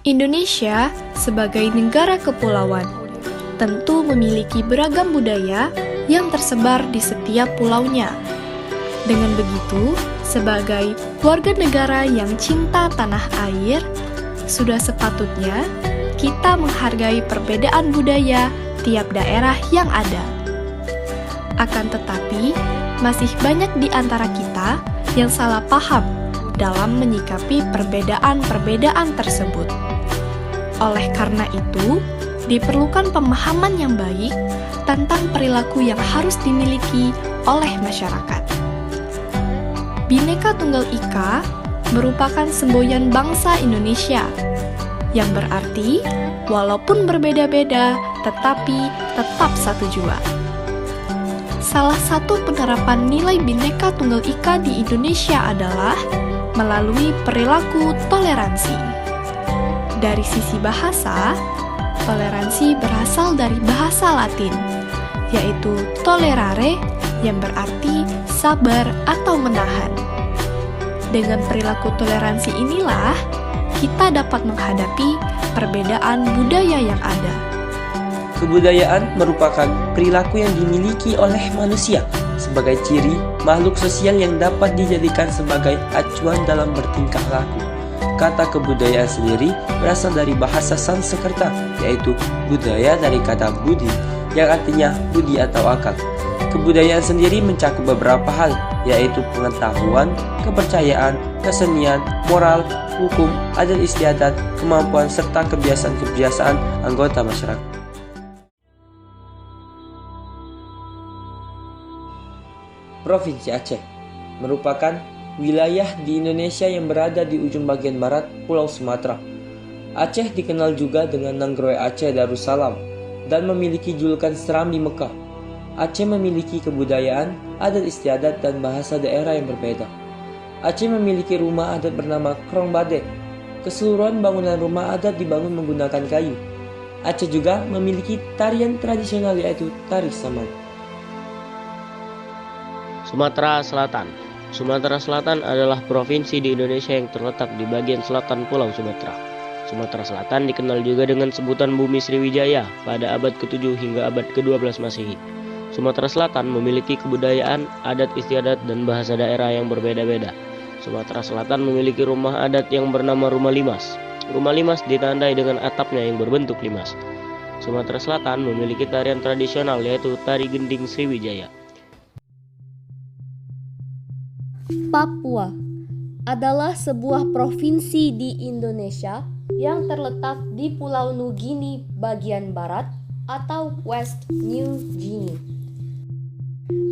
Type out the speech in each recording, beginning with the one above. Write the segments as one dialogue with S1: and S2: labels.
S1: Indonesia sebagai negara kepulauan tentu memiliki beragam budaya yang tersebar di setiap pulaunya. Dengan begitu, sebagai warga negara yang cinta tanah air, sudah sepatutnya kita menghargai perbedaan budaya tiap daerah yang ada. Akan tetapi, masih banyak di antara kita yang salah paham dalam menyikapi perbedaan-perbedaan tersebut. Oleh karena itu, diperlukan pemahaman yang baik tentang perilaku yang harus dimiliki oleh masyarakat. Bhinneka Tunggal Ika merupakan semboyan bangsa Indonesia, yang berarti walaupun berbeda-beda, tetapi tetap satu jua. Salah satu penerapan nilai Bhinneka Tunggal Ika di Indonesia adalah melalui perilaku toleransi. Dari sisi bahasa, toleransi berasal dari bahasa Latin, yaitu tolerare, yang berarti sabar atau menahan. Dengan perilaku toleransi inilah, kita dapat menghadapi perbedaan budaya yang ada.
S2: Kebudayaan merupakan perilaku yang dimiliki oleh manusia sebagai ciri makhluk sosial yang dapat dijadikan sebagai acuan dalam bertingkah laku. Kata kebudayaan sendiri berasal dari bahasa Sanskerta, yaitu budaya dari kata budi, yang artinya budi atau akal. Kebudayaan sendiri mencakup beberapa hal, yaitu pengetahuan, kepercayaan, kesenian, moral, hukum, adat istiadat, kemampuan, serta kebiasaan-kebiasaan anggota masyarakat. Provinsi Aceh merupakan wilayah di Indonesia yang berada di ujung bagian barat Pulau Sumatera. Aceh dikenal juga dengan Nanggroe Aceh Darussalam dan memiliki julukan Seram di Mekah. Aceh memiliki kebudayaan, adat istiadat, dan bahasa daerah yang berbeda. Aceh memiliki rumah adat bernama Krong Bade. Keseluruhan bangunan rumah adat dibangun menggunakan kayu. Aceh juga memiliki tarian tradisional yaitu Tari Saman.
S3: Sumatera Selatan. Sumatera Selatan adalah provinsi di Indonesia yang terletak di bagian selatan Pulau Sumatera. Sumatera Selatan dikenal juga dengan sebutan Bumi Sriwijaya pada abad ke-7 hingga abad ke-12 Masehi. Sumatera Selatan memiliki kebudayaan, adat istiadat, dan bahasa daerah yang berbeda-beda. Sumatera Selatan memiliki rumah adat yang bernama Rumah Limas. Rumah Limas ditandai dengan atapnya yang berbentuk limas. Sumatera Selatan memiliki tarian tradisional yaitu Tari Gending Sriwijaya.
S4: Papua adalah sebuah provinsi di Indonesia yang terletak di Pulau Nugini bagian barat atau West New Guinea.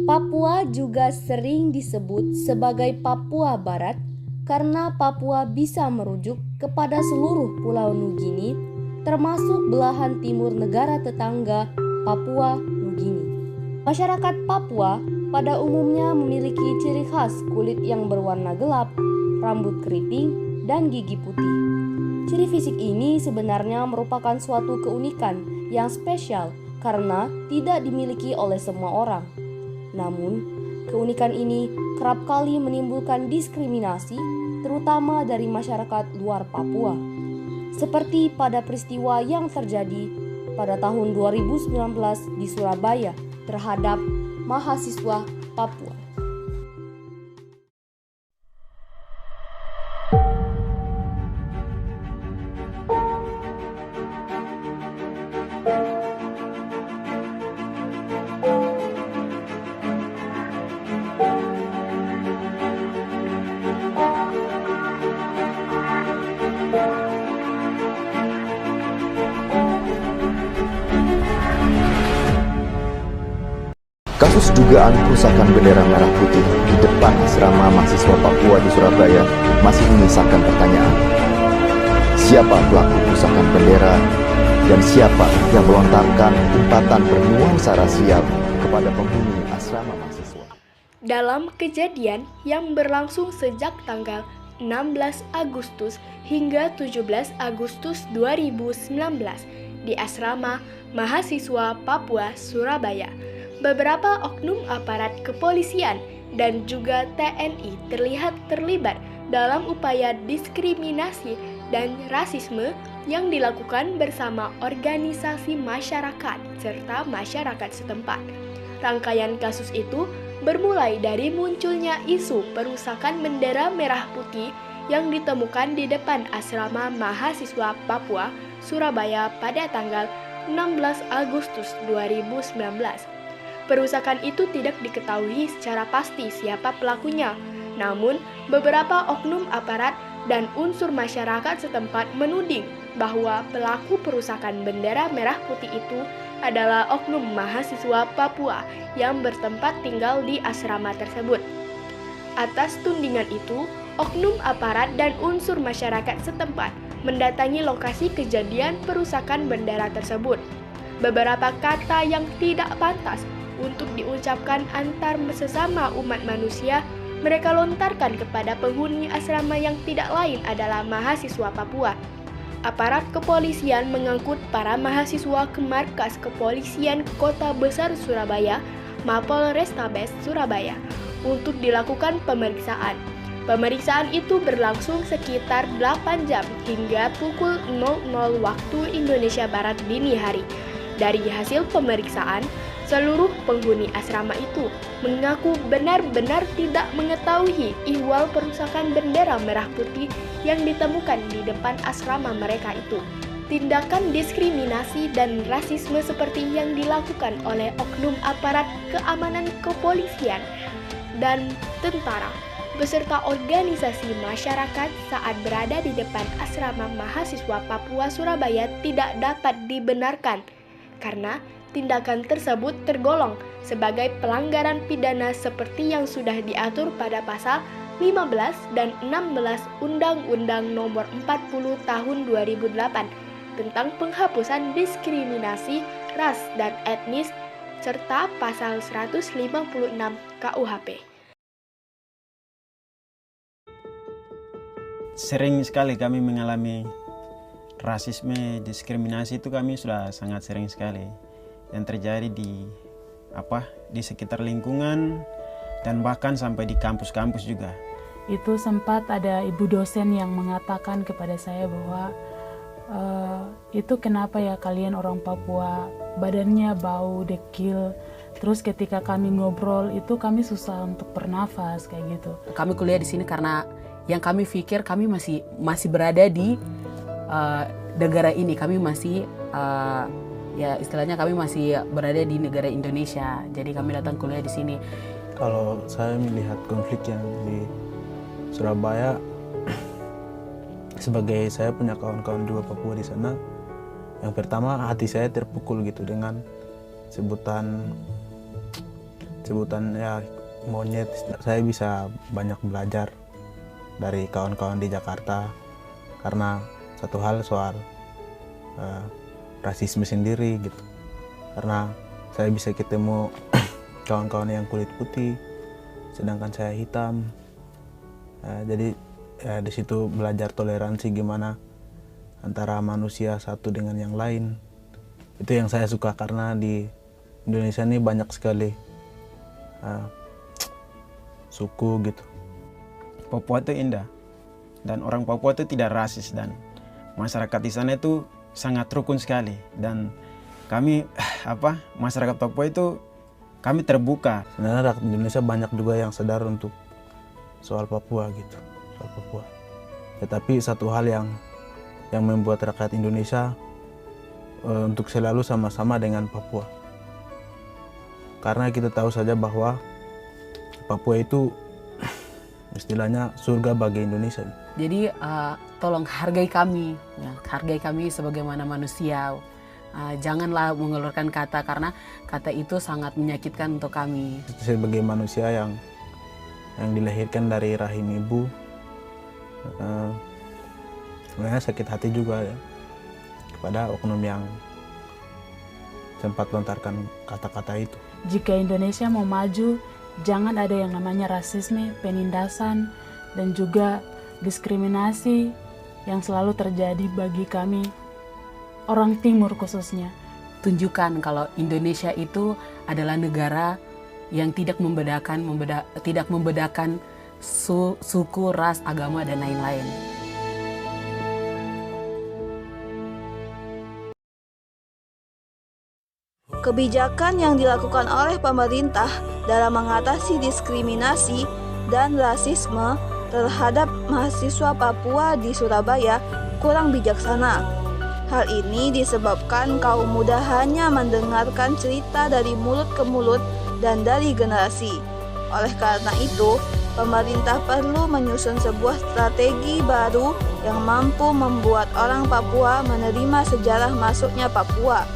S4: Papua juga sering disebut sebagai Papua Barat karena Papua bisa merujuk kepada seluruh Pulau Nugini, termasuk belahan timur negara tetangga Papua Nugini. Masyarakat Papua pada umumnya memiliki ciri khas kulit yang berwarna gelap, rambut keriting, dan gigi putih. Ciri fisik ini sebenarnya merupakan suatu keunikan yang spesial karena tidak dimiliki oleh semua orang. Namun, keunikan ini kerap kali menimbulkan diskriminasi, terutama dari masyarakat luar Papua. seperti pada peristiwa yang terjadi pada tahun 2019 di Surabaya terhadap mahasiswa Papua.
S5: Kasus dugaan perusakan bendera merah putih di depan asrama mahasiswa Papua di Surabaya masih menyisakan pertanyaan. Siapa pelaku perusakan bendera dan siapa yang melontarkan umpatan bernuansa rasial kepada penghuni asrama mahasiswa?
S1: Dalam kejadian yang berlangsung sejak tanggal 16 Agustus hingga 17 Agustus 2019 di asrama mahasiswa Papua, Surabaya, beberapa oknum aparat kepolisian dan juga TNI terlihat terlibat dalam upaya diskriminasi dan rasisme yang dilakukan bersama organisasi masyarakat serta masyarakat setempat. Rangkaian kasus itu bermulai dari munculnya isu perusakan bendera merah putih yang ditemukan di depan asrama mahasiswa Papua, Surabaya pada tanggal 16 Agustus 2019. Perusakan itu tidak diketahui secara pasti siapa pelakunya, namun beberapa oknum aparat dan unsur masyarakat setempat menuding bahwa pelaku perusakan bendera merah putih itu adalah oknum mahasiswa Papua yang bertempat tinggal di asrama tersebut. Atas tudingan itu, oknum aparat dan unsur masyarakat setempat mendatangi lokasi kejadian perusakan bendera tersebut. Beberapa kata yang tidak pantas untuk diucapkan antar sesama umat manusia mereka lontarkan kepada penghuni asrama yang tidak lain adalah mahasiswa Papua. Aparat kepolisian mengangkut para mahasiswa ke markas kepolisian Kota Besar Surabaya, Mapolrestabes Surabaya, untuk dilakukan pemeriksaan. Pemeriksaan itu berlangsung sekitar 8 jam hingga pukul 00 waktu Indonesia Barat dini hari. Dari hasil pemeriksaan, seluruh penghuni asrama itu mengaku benar-benar tidak mengetahui ihwal perusakan bendera merah putih yang ditemukan di depan asrama mereka itu. Tindakan diskriminasi dan rasisme seperti yang dilakukan oleh oknum aparat keamanan kepolisian dan tentara beserta organisasi masyarakat saat berada di depan asrama mahasiswa Papua Surabaya tidak dapat dibenarkan karena tindakan tersebut tergolong sebagai pelanggaran pidana seperti yang sudah diatur pada pasal 15 dan 16 Undang-Undang Nomor 40 Tahun 2008 tentang penghapusan diskriminasi ras dan etnis serta pasal 156 KUHP.
S6: Sering sekali kami mengalami rasisme, diskriminasi itu kami sudah sangat sering sekali yang terjadi di sekitar lingkungan dan bahkan sampai di kampus-kampus juga.
S7: Itu sempat ada ibu dosen yang mengatakan kepada saya bahwa itu kenapa ya kalian orang Papua badannya bau, dekil, terus ketika kami ngobrol itu kami susah untuk bernafas kayak gitu.
S8: Kami kuliah di sini karena yang kami pikir kami masih berada di negara ini, kami masih ya istilahnya kami masih berada di negara Indonesia, jadi kami datang kuliah di sini.
S9: Kalau saya melihat konflik yang di Surabaya, sebagai saya punya kawan-kawan juga Papua di sana, yang pertama hati saya terpukul gitu dengan sebutan ya monyet. Saya bisa banyak belajar dari kawan-kawan di Jakarta karena satu hal soal rasisme sendiri gitu, karena saya bisa ketemu kawan-kawan yang kulit putih sedangkan saya hitam, jadi ya, di situ belajar toleransi gimana antara manusia satu dengan yang lain. Itu yang saya suka karena di Indonesia ini banyak sekali suku gitu.
S6: Papua itu indah dan orang Papua itu tidak rasis dan masyarakat di sana itu sangat rukun sekali, dan kami masyarakat Papua itu kami terbuka.
S9: Sebenarnya rakyat Indonesia banyak juga yang sadar untuk soal Papua gitu, soal Papua. Tetapi satu hal yang membuat rakyat Indonesia untuk selalu sama-sama dengan Papua. Karena kita tahu saja bahwa Papua itu istilahnya surga bagi Indonesia.
S8: Jadi tolong hargai kami, ya, hargai kami sebagaimana manusia. Janganlah mengeluarkan kata, karena kata itu sangat menyakitkan untuk kami.
S9: Sebagai manusia yang dilahirkan dari rahim ibu, sebenarnya sakit hati juga ya kepada oknum yang sempat lontarkan kata-kata itu.
S7: Jika Indonesia mau maju, jangan ada yang namanya rasisme, penindasan, dan juga diskriminasi yang selalu terjadi bagi kami, orang Timur khususnya.
S8: Tunjukkan kalau Indonesia itu adalah negara yang tidak membedakan suku, ras, agama, dan lain-lain.
S10: Kebijakan yang dilakukan oleh pemerintah dalam mengatasi diskriminasi dan rasisme terhadap mahasiswa Papua di Surabaya kurang bijaksana. Hal ini disebabkan kaum muda hanya mendengarkan cerita dari mulut ke mulut dan dari generasi. Oleh karena itu, pemerintah perlu menyusun sebuah strategi baru yang mampu membuat orang Papua menerima sejarah masuknya Papua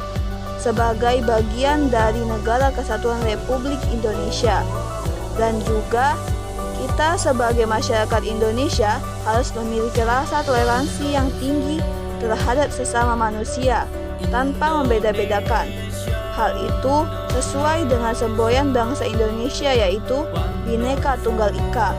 S10: sebagai bagian dari Negara Kesatuan Republik Indonesia. Dan juga kita sebagai masyarakat Indonesia harus memiliki rasa toleransi yang tinggi terhadap sesama manusia tanpa membeda-bedakan. Hal itu sesuai dengan semboyan bangsa Indonesia, yaitu Bhinneka Tunggal Ika.